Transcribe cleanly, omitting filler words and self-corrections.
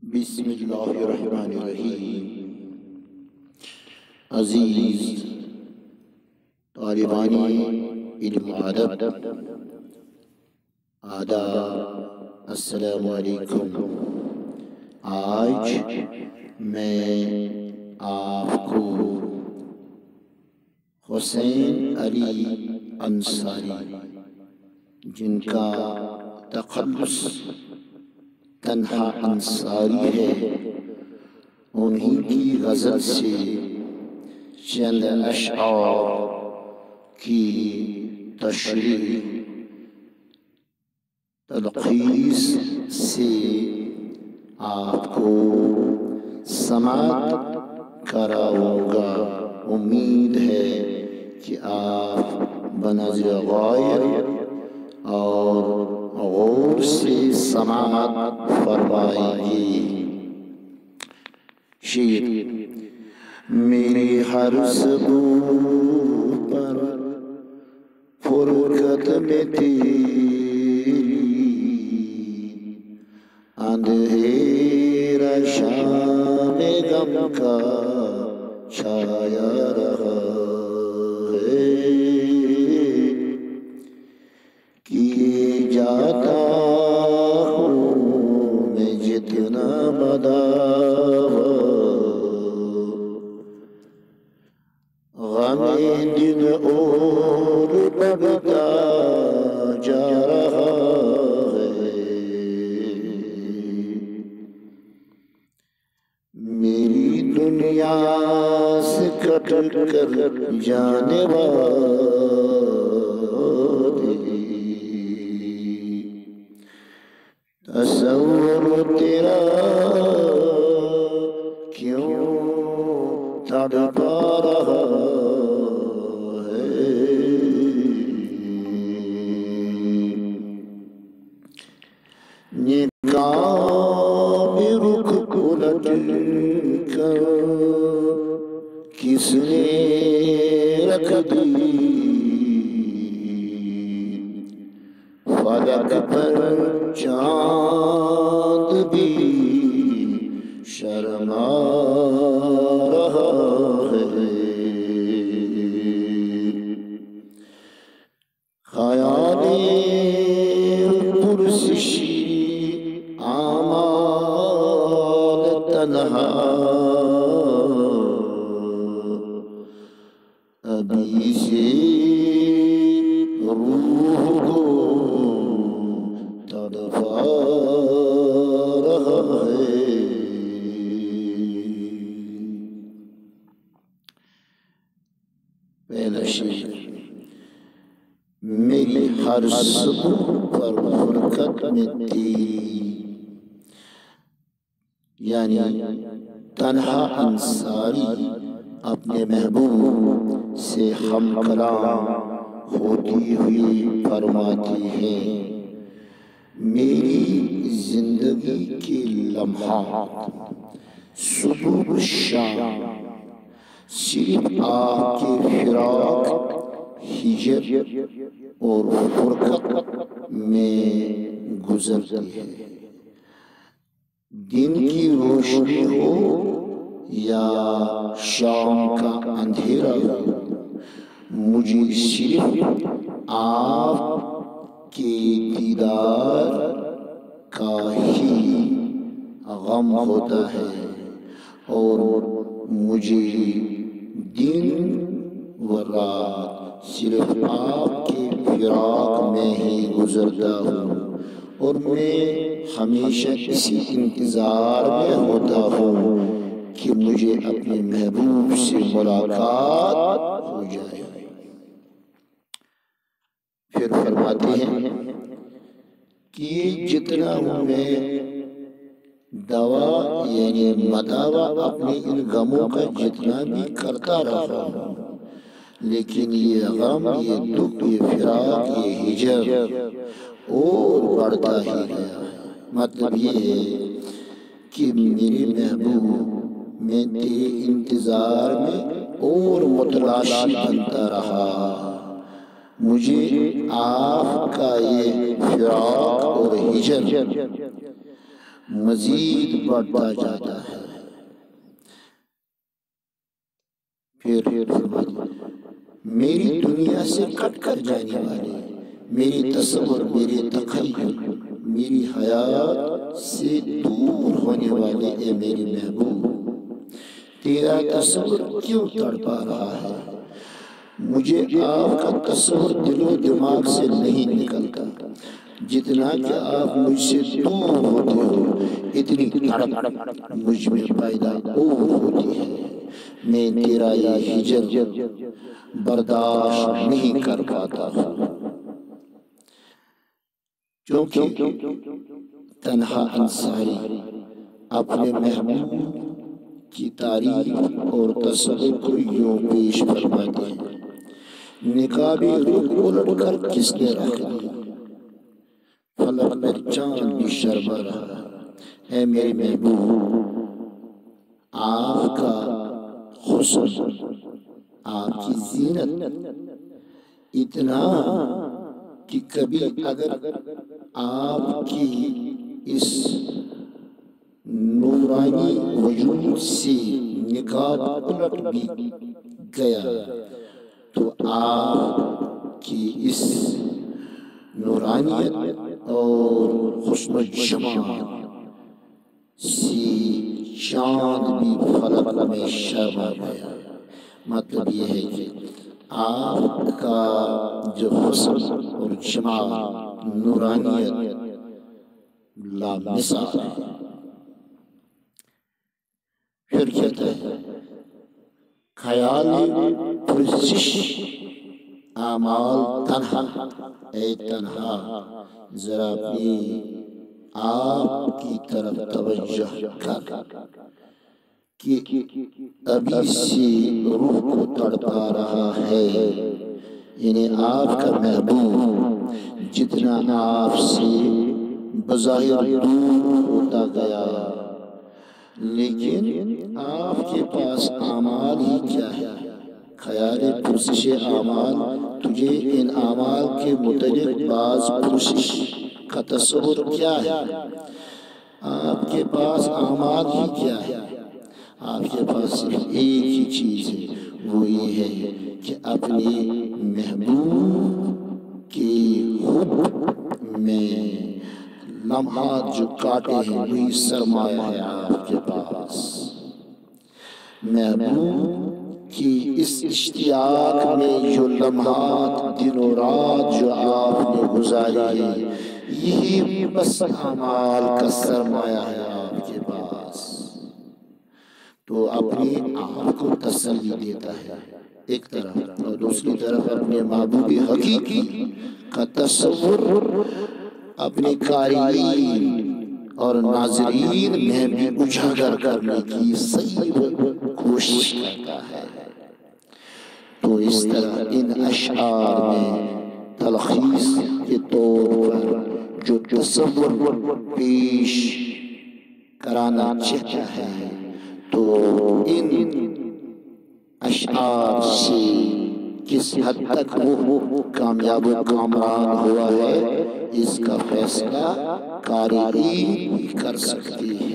بسم اللہ الرحمن الرحیم۔ عزیز طالبان علم و ادب، آداب، السلام علیکم۔ آج میں آپ کو حسین علی انصاری، جن کا تخلص تنہا انصاری ہے، انہی کی غزل سے چند اشعار کی تشریح تلخیص سے آپ کو سماعت کراؤں گا۔ امید ہے کہ آپ بنظر غور اور غور سے سماعت فرمائیں گے۔ شعر: میری ہر سبو پر فرقت میں تیری، اندھیرا شام غم کا چھایا رہا ہے، کیے جاتا ہوں میں جتنا بداوا، غم دن اور بڑھتا جا رہا ہے، میری دنیا سے کٹ کر جانے والے، تصور تیرا کیوں تڑپا رہا ہے، نکاح میں رخ الٹ کر کس نے رکھ دی، فلک پر چاند بھی شرما رہا ہے، خیال پرسشی اعمال تنہا، ابھی سے روح کو تڑپا رہا ہے۔ پہلا شعر: میری ہر صبح پر فرقت میں تیری، یعنی تنہا انصاری اپنے محبوب سے ہم کلام ہوتی ہوئی فرماتی ہے، میری زندگی کے لمحات صبح و شام صرف آپ کے فراق، ہجر اور فرقت میں گزرتی ہے، دن کی روشنی ہو یا شام کا اندھیرا ہو، مجھے صرف آپ کے دیدار کا ہی غم ہوتا ہے، اور مجھے دن و رات صرف آپ کے فراق میں ہی گزرتا ہوں، اور میں ہمیشہ اسی انتظار میں ہوتا ہوں کہ مجھے اپنے محبوب سے ملاقات ہو جائے۔ پھر فرماتے ہیں کہ جتنا ہوں میں دوا یعنی مداوا اپنے ان غموں کا جتنا بھی کرتا رہا ہوں، لیکن یہ غم، یہ دکھ، یہ فراق، یہ ہجر اور بڑھتا ہی گیا ہے۔ مطلب یہ ہے کہ میرے محبوب میں تیرے انتظار میں اور متلاشی بنتا رہا، مجھے آپ کا یہ فراق اور ہجر مزید بڑھتا جاتا ہے۔ پھر میری دنیا سے کٹ کر جانے والے، میری تصور، میرے تخیل، میری حیات سے دور ہونے والے اے میری محبوب، تیرا تصور کیوں تڑپا رہا ہے؟ مجھے آپ کا تصور دل و دماغ سے نہیں نکلتا۔ جتنا کہ آپ مجھ سے دور ہوتے ہو، اتنی تڑپ مجھ میں پیدا اور ہوتی ہے۔ میں تیرا یہ ہجر برداشت نہیں کر پاتا ہوں، کیونکہ تنہا انصاری اپنے محبوب کی تعریف اور تصور کو یوں پیش فرماتے ہیں: نقابِ رخ الٹ کر کس نے رکھ دی، فلک پر چاند بھی شرما رہا۔ اے میرے محبوب، آپ کا حسن، آپ کی زینت اتنا کہ کبھی اگر آپ کی اس نورانی وجود سے نقاب الٹ بھی گیا تو آپ کی اس نورانیت اور حسن و جمال سے چاند بھی فلک میں شرما گیا۔ مطلب یہ ہے کہ آپ کا جو حسن اور جمال، نورانیت لامثال ہے۔ پھر کہتا ہے: خیال پرسش اعمال تنہا، اے تنہا ذرا اپنی آپ کی طرف توجہ کر کہ ابھی سے روح کو تڑپا رہا ہے۔ یعنی آپ کا محبوب جتنا آپ سے بظاہر دور ہوتا گیا، لیکن آپ کے پاس اعمال ہی کیا ہے؟ خیال پرسش اعمال، تجھے ان اعمال کے متعلق بعض پرسش کا تصور کیا ہے؟ آپ کے پاس اعمال ہی کیا ہے؟ آپ کے پاس صرف ایک ہی چیز ہے، وہ یہ ہے کہ اپنے محبوب کے حب میں لمحات جو کاٹے ہیں، وہی سرمایہ ہے آپ کے پاس۔ محبوب کی اس اشتیاق میں جو لمحات دن و رات جو آپ نے گزارے ہیں، یہی بس اعمال کا سرمایہ ہے آپ کے پاس۔ تو اپنے آپ کو تسلی دیتا ہے ایک طرف، اور دوسری طرف اپنے محبوب حقیقی کا تصور اپنے قارئین اور ناظرین میں بھی اجاگر کرنے کی صحیح کوشش کرتا ہے۔ تو اس طرح ان اشعار میں تلخیص کے طور پر جو تصور پیش کرانا چاہتا ہے، تو ان اشعار سے کس حد تک وہ کامیاب و کامران ہوا ہے، اس کا فیصلہ قارئین بھی کر سکتے ہیں۔